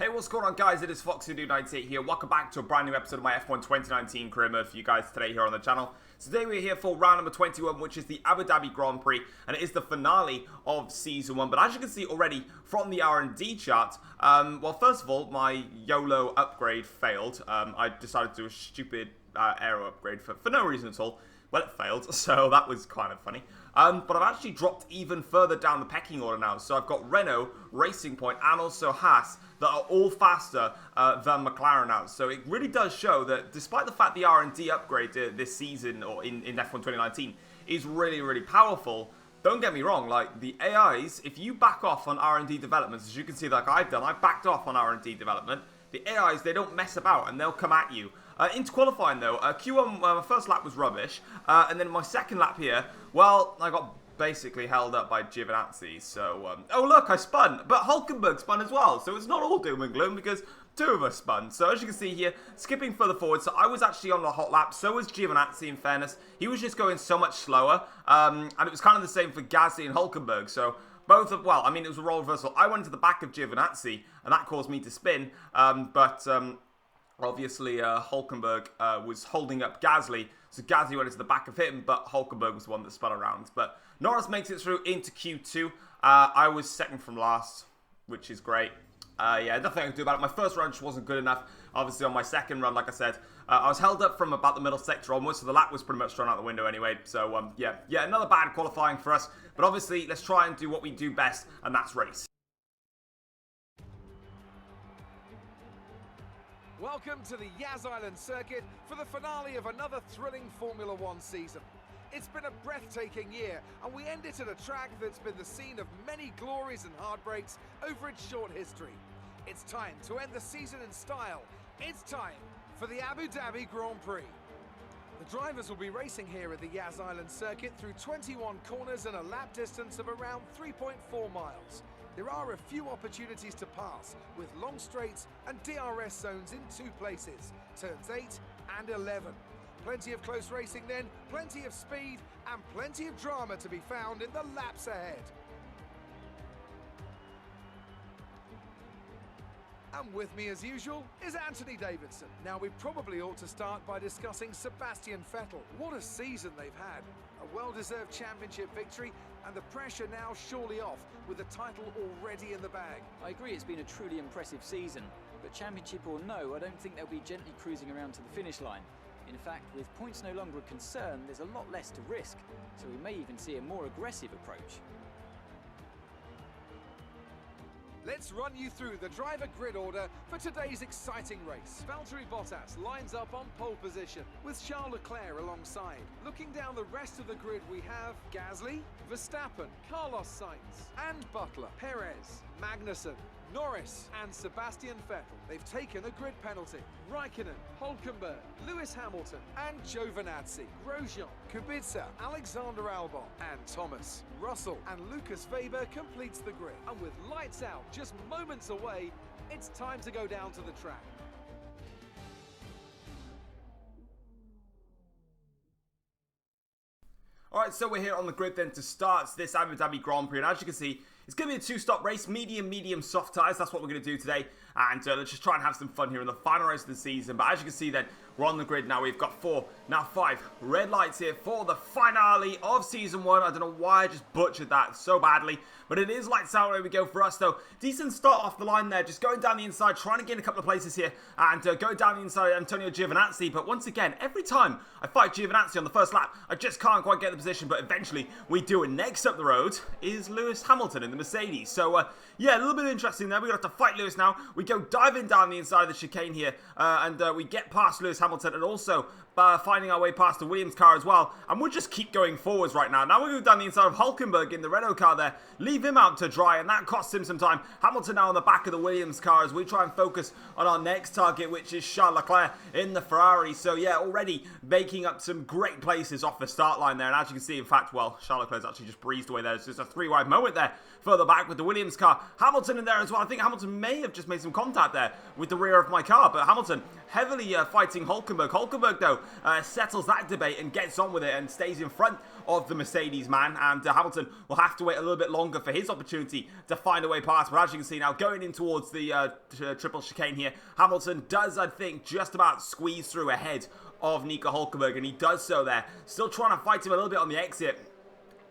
Hey, what's going on, guys? It is Foxy98 here. Welcome back to a brand new episode of my F1 2019 career mode for you guys today here on the channel. Today we're here for round number 21, which is the Abu Dhabi Grand Prix, and it is the finale of Season 1. But as you can see already from the R&D chart, well, first of all, my YOLO upgrade failed. I decided to do a stupid aero upgrade for no reason at all. Well, it failed, so that was kind of funny. But I've actually dropped even further down the pecking order now. So I've got Renault, Racing Point, and also Haas that are all faster than McLaren now. So it really does show that despite the fact the R&D upgrade this season, or in F1 2019, is really, really powerful, don't get me wrong, like the AIs, if you back off on R&D developments, as you can see like I've done, I backed off on R&D development, the AIs, they don't mess about and they'll come at you. Into qualifying though, Q1, my first lap was rubbish, and then my second lap here, well, I got basically held up by Giovinazzi, so, oh look, I spun, but Hulkenberg spun as well, so it's not all doom and gloom, because two of us spun. So as you can see here, skipping further forward, so I was actually on the hot lap, so was Giovinazzi in fairness, he was just going so much slower, and it was kind of the same for Gasly and Hulkenberg, so both of, well, I mean, it was a role reversal. I went to the back of Giovinazzi, and that caused me to spin, obviously, Hulkenberg was holding up Gasly, so Gasly went into the back of him, but Hulkenberg was the one that spun around. But Norris makes it through into Q2. I was second from last, which is great. Yeah, nothing I can do about it. My first run just wasn't good enough. Obviously, on my second run, like I said, I was held up from about the middle sector onwards, so the lap was pretty much thrown out the window anyway. So, yeah, another bad qualifying for us. But obviously, let's try and do what we do best, and that's race. Welcome to the Yas Island circuit for the finale of another thrilling Formula One season. It's been a breathtaking year, and we end it at a track that's been the scene of many glories and heartbreaks over its short history. It's time to end the season in style. It's time for the Abu Dhabi Grand Prix. The drivers will be racing here at the Yas Island circuit through 21 corners and a lap distance of around 3.4 miles. There are a few opportunities to pass, with long straights and DRS zones in two places, turns 8 and 11. Plenty of close racing then, plenty of speed, and plenty of drama to be found in the laps ahead. And with me as usual is Anthony Davidson. Now we probably ought to start by discussing Sebastian Vettel. What a season they've had. A well-deserved championship victory, and the pressure now surely off with the title already in the bag. I agree it's been a truly impressive season, but championship or no, I don't think they'll be gently cruising around to the finish line. In fact, with points no longer a concern, there's a lot less to risk, so we may even see a more aggressive approach. Let's run you through the driver grid order for today's exciting race. Valtteri Bottas lines up on pole position with Charles Leclerc alongside. Looking down the rest of the grid, we have Gasly, Verstappen, Carlos Sainz, and Butler, Perez, Magnussen, Norris and Sebastian Vettel. They've taken a grid penalty. Raikkonen, Hulkenberg, Lewis Hamilton and Giovinazzi, Grosjean, Kubica, Alexander Albon and Thomas. Russell and Lucas Weber completes the grid. And with lights out just moments away, it's time to go down to the track. Alright, so we're here on the grid then to start this Abu Dhabi Grand Prix, and as you can see, it's going to be a two-stop race, medium, soft tyres. That's what we're going to do today, and let's just try and have some fun here in the final race of the season. But as you can see then, we're on the grid now. We've got 5 red lights here for the finale of Season 1. I don't know why I just butchered that so badly, but it is lights out. There we go for us, though. Decent start off the line there, just going down the inside, trying to gain a couple of places here, and going down the inside, Antonio Giovinazzi. But once again, every time I fight Giovinazzi on the first lap, I just can't quite get the position, but eventually we do. And next up the road is Lewis Hamilton in the Mercedes. So, yeah, a little bit interesting there. We're going to have to fight Lewis now. We go diving down the inside of the chicane here, and we get past Lewis Hamilton, and also finding our way past the Williams car as well. And we'll just keep going forwards right now. Now we're going down the inside of Hulkenberg in the Renault car there. Leave him out to dry, and that costs him some time. Hamilton now on the back of the Williams car as we try and focus on our next target, which is Charles Leclerc in the Ferrari. So, yeah, already making up some great places off the start line there. And as you can see, in fact, well, Charles Leclerc's actually just breezed away there. It's just a three-wide moment there further back with the Williams car. Hamilton in there as well. I think Hamilton may have just made some contact there with the rear of my car, but Hamilton heavily fighting Hulkenberg. Hulkenberg, though, settles that debate and gets on with it and stays in front of the Mercedes man, and Hamilton will have to wait a little bit longer for his opportunity to find a way past. But as you can see now, going in towards the triple chicane here, Hamilton does, I think, just about squeeze through ahead of Nico Hulkenberg, and he does so there. Still trying to fight him a little bit on the exit.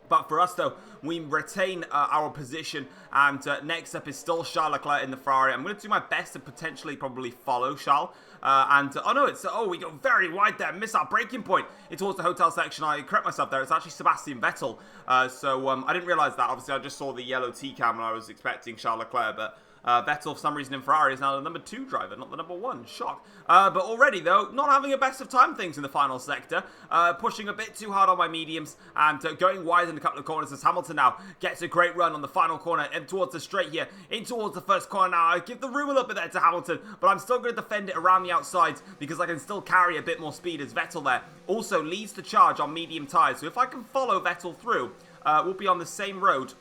But for us, though, we retain our position, and next up is still Charles Leclerc in the Ferrari. I'm going to do my best to potentially probably follow Charles. Oh no, we go very wide there, miss our braking point. It's towards the hotel section. I correct myself there. It's actually Sebastian Vettel. I didn't realise that. Obviously, I just saw the yellow T-cam and I was expecting Charles Leclerc, but Vettel, for some reason in Ferrari, is now the number 2 driver, not the number 1. Shock. But already, though, not having a best of time things in the final sector. Pushing a bit too hard on my mediums and going wide in a couple of corners as Hamilton now gets a great run on the final corner and towards the straight here, in towards the first corner now. I give the room a little bit there to Hamilton, but I'm still going to defend it around the outside because I can still carry a bit more speed as Vettel there also leads the charge on medium tyres. So if I can follow Vettel through, we'll be on the same road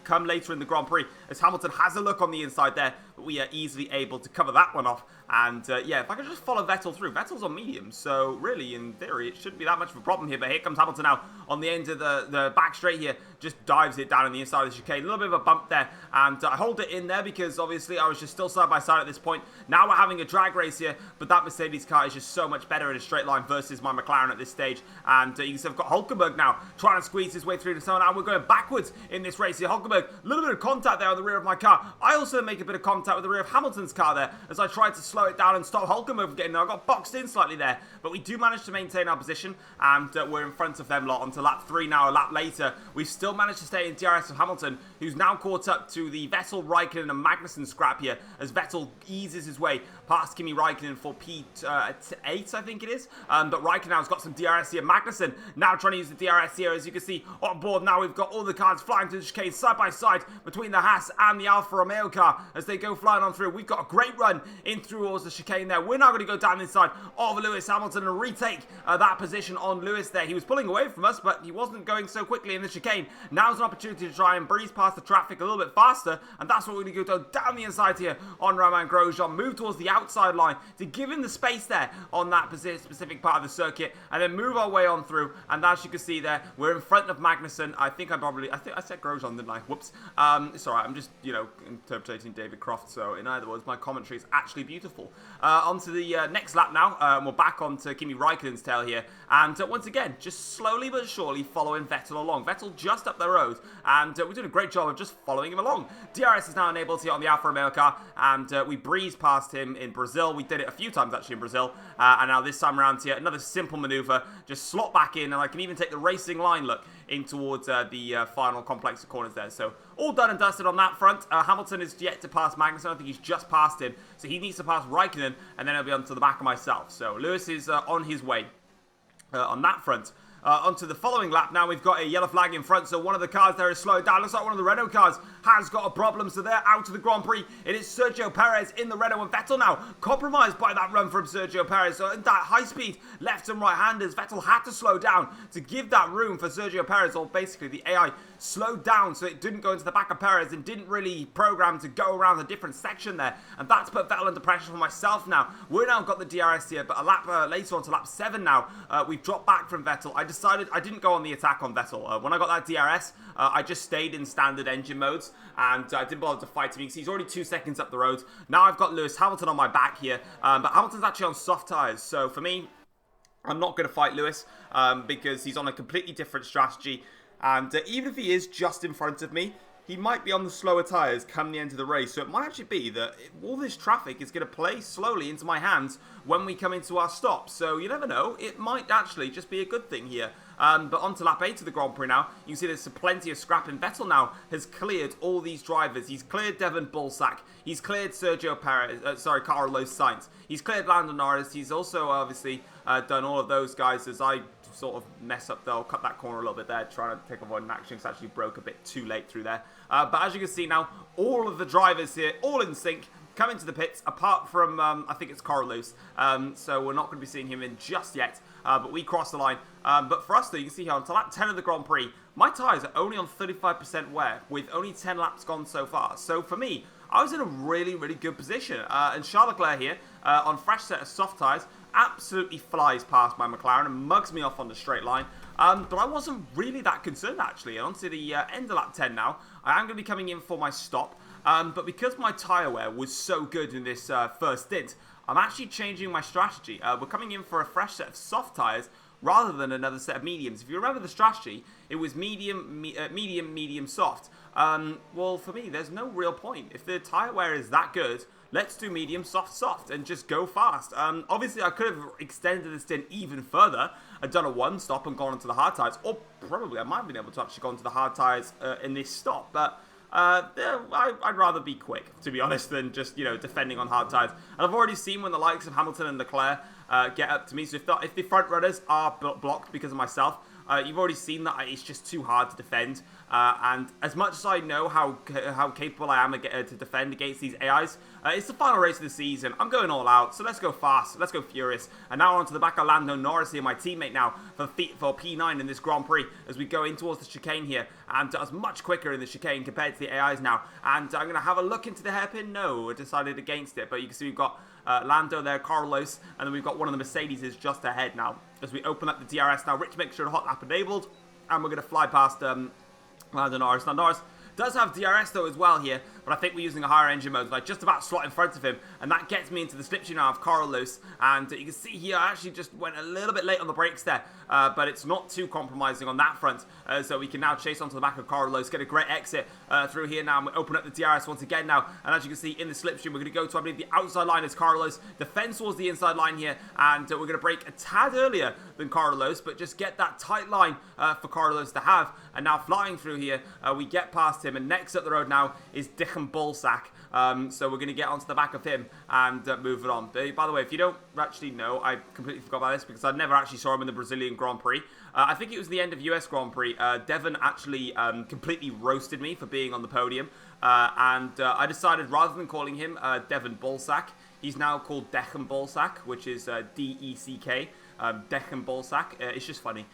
come later in the Grand Prix, as Hamilton has a look on the inside there, but we are easily able to cover that one off. And yeah, if I can just follow Vettel through. Vettel's on medium, so really, in theory, it shouldn't be that much of a problem here. But here comes Hamilton now on the end of the back straight here, just dives it down on the inside of the chicane. A little bit of a bump there, and I hold it in there because obviously I was just still side by side at this point. Now we're having a drag race here, but that Mercedes car is just so much better in a straight line versus my McLaren at this stage. And you can see I've got Hulkenberg now trying to squeeze his way through the zone. Now we're going backwards in this race here. Hulkenberg, a little bit of contact there on the rear of my car. I also make a bit of contact with the rear of Hamilton's car there as I tried to slow it down and stop Hulkenberg from getting there. I got boxed in slightly there, but we do manage to maintain our position, and we're in front of them lot onto lap 3 now. A lap later, we've still managed to stay in DRS of Hamilton, who's now caught up to the Vettel, Raikkonen and Magnussen scrap here as Vettel eases his way past Kimi Raikkonen for P8, I think it is. But Raikkonen now has got some DRS here. Magnussen now trying to use the DRS here. As you can see on board now, we've got all the cars flying to the chicane side by side between the Haas and the Alfa Romeo car as they go flying on through. We've got a great run in through towards the chicane there. We're now going to go down inside of Lewis Hamilton and retake that position on Lewis there. He was pulling away from us, but he wasn't going so quickly in the chicane. Now's an opportunity to try and breeze past the traffic a little bit faster, and that's what we're going to go down the inside here on Romain Grosjean. Move towards the outside line to give him the space there on that specific part of the circuit, and then move our way on through. And as you can see there, we're in front of Magnussen. I think I said Grosjean, didn't I? Whoops. It's alright. I'm just, interpreting David Croft. So in other words, my commentary is actually beautiful. Onto the next lap now. We're back onto Kimi Raikkonen's tail here, and once again, just slowly but surely following Vettel along. Vettel just up the road, and we're doing a great job of just following him along. DRS is now enabled here on the Alfa Romeo car, and we breezed past him in Brazil. We did it a few times actually in Brazil, and now this time around here, another simple maneuver, just slot back in, and I can even take the racing line look in towards the final complex of corners there. So all done and dusted on that front. Hamilton is yet to pass Magnussen. I think he's just passed him, so he needs to pass Raikkonen, and then he'll be onto the back of myself. So Lewis is on his way on that front. Onto the following lap now, we've got a yellow flag in front, so one of the cars there is slowed down. Looks like one of the Renault cars has got a problem, so they're out of the Grand Prix. It is Sergio Perez in the Renault, and Vettel now compromised by that run from Sergio Perez. So in that high speed left and right handers, Vettel had to slow down to give that room for Sergio Perez, or basically the AI slowed down so it didn't go into the back of Perez and didn't really program to go around a different section there, and that's put Vettel under pressure for myself now. We're now got the DRS here, but a lap later on to lap 7 now, we've dropped back from Vettel. I decided I didn't go on the attack on Vettel. When I got that DRS, I just stayed in standard engine modes, and I didn't bother to fight him. You can see he's already 2 seconds up the road. Now I've got Lewis Hamilton on my back here, but Hamilton's actually on soft tyres, so for me, I'm not going to fight Lewis because he's on a completely different strategy, and even if he is just in front of me, he might be on the slower tyres come the end of the race. So it might actually be that all this traffic is going to play slowly into my hands when we come into our stop. So you never know. It might actually just be a good thing here. But on to lap 8 of the Grand Prix now. You can see there's plenty of scrapping. Vettel now has cleared all these drivers. He's cleared Devon Bullsack. He's cleared Sergio Perez. Carlos Sainz. He's cleared Lando Norris. He's also obviously done all of those guys as I sort of mess up though. I'll cut that corner a little bit there, trying to take avoid an action because actually broke a bit too late through there. But as you can see now, all of the drivers here, all in sync, come into the pits, apart from, I think it's Carlos. So we're not going to be seeing him in just yet, but we crossed the line. But for us though, you can see here, until lap 10 of the Grand Prix, my tyres are only on 35% wear, with only 10 laps gone so far. So for me, I was in a really, really good position. And Charles Leclerc here, on fresh set of soft tyres, absolutely flies past my McLaren and mugs me off on the straight line. But I wasn't really that concerned, actually. And on to the end of lap 10 now. I am going to be coming in for my stop. But because my tyre wear was so good in this first stint, I'm actually changing my strategy. We're coming in for a fresh set of soft tyres rather than another set of mediums. If you remember the strategy, it was medium, medium, soft. Well, for me, there's no real point. If the tyre wear is that good, let's do medium, soft, and just go fast. Obviously, I could have extended the stint even further. I'd done a one stop and gone onto the hard tyres, or probably I might have been able to actually go onto the hard tyres in this stop, but I'd rather be quick, to be honest, than just, defending on hard tyres. And I've already seen when the likes of Hamilton and Leclerc get up to me, so if the front runners are blocked because of myself, you've already seen that it's just too hard to defend. And as much as I know how capable I am to defend against these AIs, it's the final race of the season. I'm going all out, so let's go fast, let's go furious. And now onto the back of Lando Norris here, my teammate now, for P9 in this Grand Prix, as we go in towards the chicane here. And it's much quicker in the chicane compared to the AIs now. And I'm going to have a look into the hairpin. No, I decided against it. But you can see we've got Lando there, Carlos, and then we've got one of the Mercedes just ahead now. As we open up the DRS now, Rich makes sure the hot lap enabled, and we're going to fly past Lando Norris. Now Norris does have DRS though as well here, but I think we're using a higher engine mode. I just about slot in front of him, and that gets me into the slipstream now of Carlos. And you can see here, I actually just went a little bit late on the brakes there, but it's not too compromising on that front. So we can now chase onto the back of Carlos, get a great exit through here now, and we open up the DRS once again now. And as you can see in the slipstream, we're going to go to, I believe, the outside line as Carlos defends towards the inside line here, and we're going to brake a tad earlier than Carlos, but just get that tight line for Carlos to have. And now flying through here, we get past him, and next up the road now is Dickham Bullsack. So we're going to get onto the back of him and move it on. By the way, if you don't actually know, I completely forgot about this because I never actually saw him in the Brazilian Grand Prix. I think it was the end of US Grand Prix. Devon actually completely roasted me for being on the podium. And I decided, rather than calling him Devon Bullsack, he's now called Dickham Bullsack, which is D-E-C-K. Dickham Bullsack. It's just funny.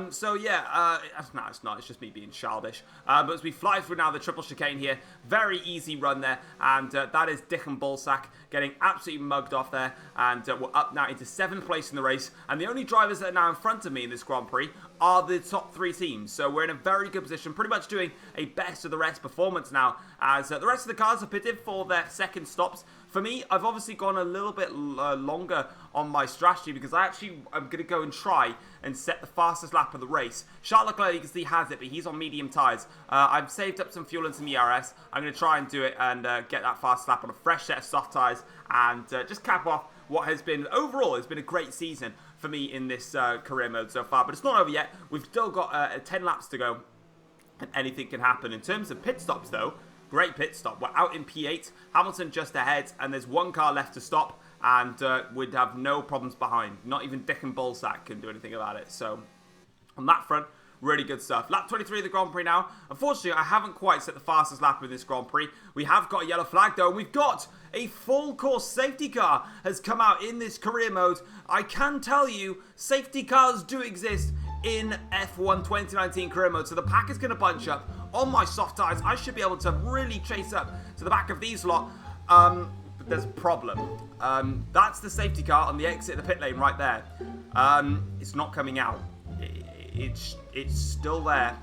So yeah, no, it's not. It's just me being childish. But as we fly through now the triple chicane here, very easy run there, and that is Dickham Bullsack getting absolutely mugged off there, and we're up now into 7th place in the race. And the only drivers that are now in front of me in this Grand Prix are the top 3 teams. So we're in a very good position, pretty much doing a best of the rest performance now, as the rest of the cars are pitted for their second stops. For me, I've obviously gone a little bit longer on my strategy because I'm going to go and try and set the fastest lap of the race. Charles Leclerc, you can see, has it, but he's on medium tyres. I've saved up some fuel and some ERS. I'm going to try and do it and get that fast lap on a fresh set of soft tyres and just cap off what has been, overall, it's been a great season for me in this career mode so far. But it's not over yet. We've still got 10 laps to go, and anything can happen. In terms of pit stops, though, great pit stop. We're out in P8, Hamilton just ahead, and there's one car left to stop, and we'd have no problems behind. Not even Dickham Bullsack can do anything about it. So, on that front, really good stuff. Lap 23 of the Grand Prix now. Unfortunately, I haven't quite set the fastest lap in this Grand Prix. We have got a yellow flag, though, and we've got a full course safety car has come out in this career mode. I can tell you, safety cars do exist in F1 2019 career mode, so the pack is going to bunch up on my soft tyres. I should be able to really chase up to the back of these lot, but there's a problem. That's the safety car on the exit of the pit lane right there. It's not coming out. It's still there.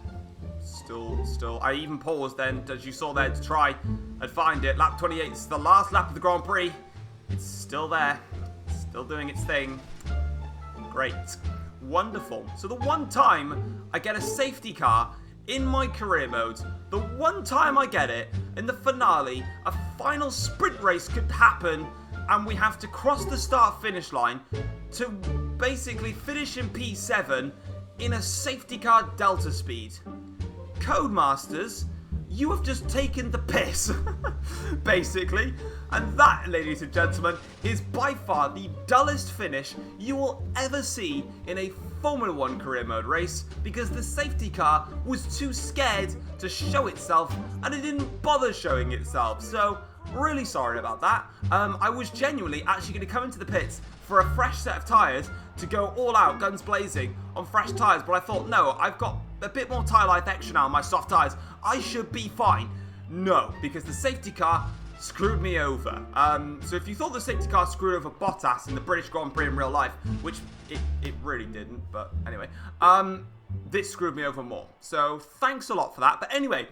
Still. I even paused then, as you saw there, to try and find it. Lap 28 is the last lap of the Grand Prix. It's still there. Still doing its thing. Great. Wonderful. So the one time I get a safety car in my career mode, the one time I get it, in the finale, a final sprint race could happen, and we have to cross the start-finish line to basically finish in P7 in a safety car delta speed. Codemasters, you have just taken the piss, basically. And that, ladies and gentlemen, is by far the dullest finish you will ever see in a Formula 1 career mode race, because the safety car was too scared to show itself, and it didn't bother showing itself. So, really sorry about that. I was genuinely actually going to come into the pits for a fresh set of tyres to go all out, guns blazing, on fresh tyres, but I thought, no, I've got a bit more tyre life extra now on my soft tyres. I should be fine. No, because the safety car screwed me over. So if you thought the safety car screwed over Bottas in the British Grand Prix in real life, which it really didn't, but anyway, this screwed me over more. So thanks a lot for that. But anyway,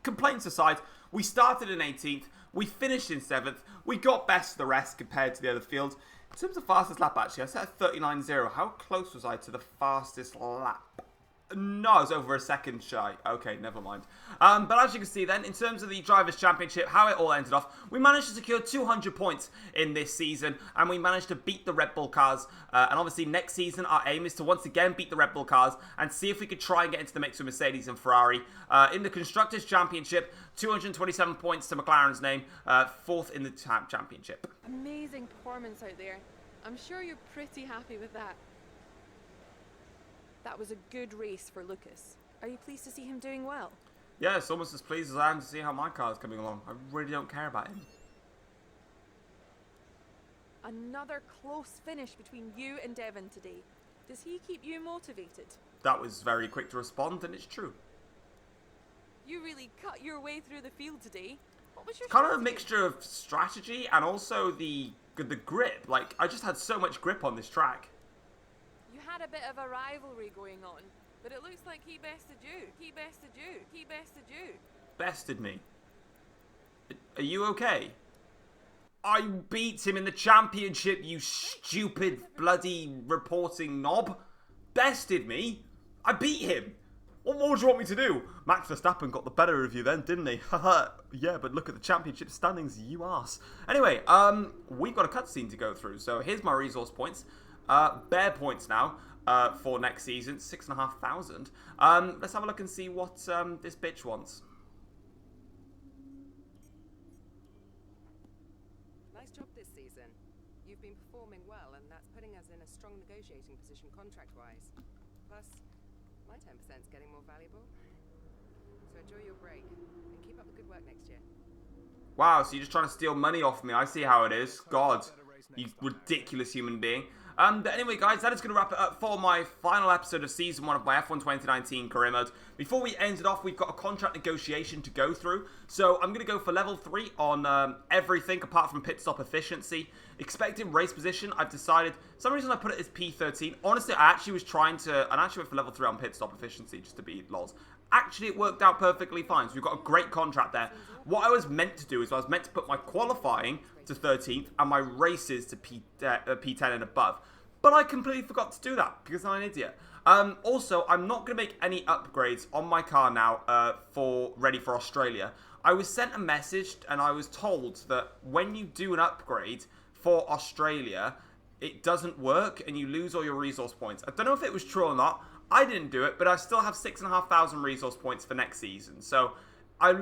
complaints aside, we started in 18th, we finished in 7th, we got best of the rest compared to the other fields. In terms of fastest lap, actually, I set a 39.0. How close was I to the fastest lap? No, I was over a second shy. Okay, never mind. But as you can see then, in terms of the Drivers' Championship, how it all ended off, we managed to secure 200 points in this season, and we managed to beat the Red Bull cars. And obviously, next season, our aim is to once again beat the Red Bull cars and see if we could try and get into the mix with Mercedes and Ferrari. In the Constructors' Championship, 227 points to McLaren's name, 4th in the championship. Amazing performance out there. I'm sure you're pretty happy with that. That was a good race for Lucas. Are you pleased to see him doing well? Yes, almost as pleased as I am to see how my car is coming along. I really don't care about him. Another close finish between you and Devon today. Does he keep you motivated? That was very quick to respond, and it's true. You really cut your way through the field today. What was your Kind of strategy? a mixture of strategy and also the grip. Like, I just had so much grip on this track. You had a bit of a rivalry going on, but it looks like he bested you. He bested you. He bested you. Bested me. Are you okay? I beat him in the championship, you stupid bloody reporting knob. Bested me? I beat him. What more do you want me to do? Max Verstappen got the better of you then, didn't he? Haha. Yeah, but look at the championship standings, you arse. Anyway, we've got a cutscene to go through. So here's my resource points. Bare points now for next season, 6,500. Let's have a look and see what this bitch wants. Nice job this season. You've been performing well, and that's putting us in a strong negotiating position contract-wise. Plus, my 10%'s getting more valuable. So enjoy your break, and keep up the good work next year. Wow, so you're just trying to steal money off me. I see how it is. God, you ridiculous human being. But anyway, guys, that is going to wrap it up for my final episode of Season 1 of my F1 2019 career mode. Before we end it off, we've got a contract negotiation to go through. So I'm going to go for level 3 on everything apart from pit stop efficiency. Expected race position, I've decided, for some reason I put it as P13. Honestly, I actually was trying to, and actually went for level 3 on pit stop efficiency just to be lols. Actually, it worked out perfectly fine, so we've got a great contract there. What I was meant to do is I was meant to put my qualifying to 13th and my races to P10 and above. But I completely forgot to do that because I'm an idiot. Also, I'm not going to make any upgrades on my car now ready for Australia. I was sent a message and I was told that when you do an upgrade for Australia, it doesn't work and you lose all your resource points. I don't know if it was true or not. I didn't do it, but I still have 6,500 resource points for next season. So I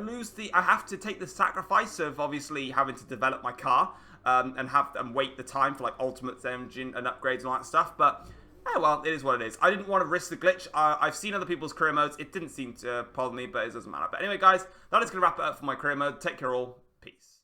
have to take the sacrifice of obviously having to develop my car and wait the time for like Ultimate engine and upgrades and all that stuff. But well, it is what it is. I didn't want to risk the glitch. I've seen other people's career modes. It didn't seem to bother me, but it doesn't matter. But anyway, guys, that is going to wrap it up for my career mode. Take care all. Peace.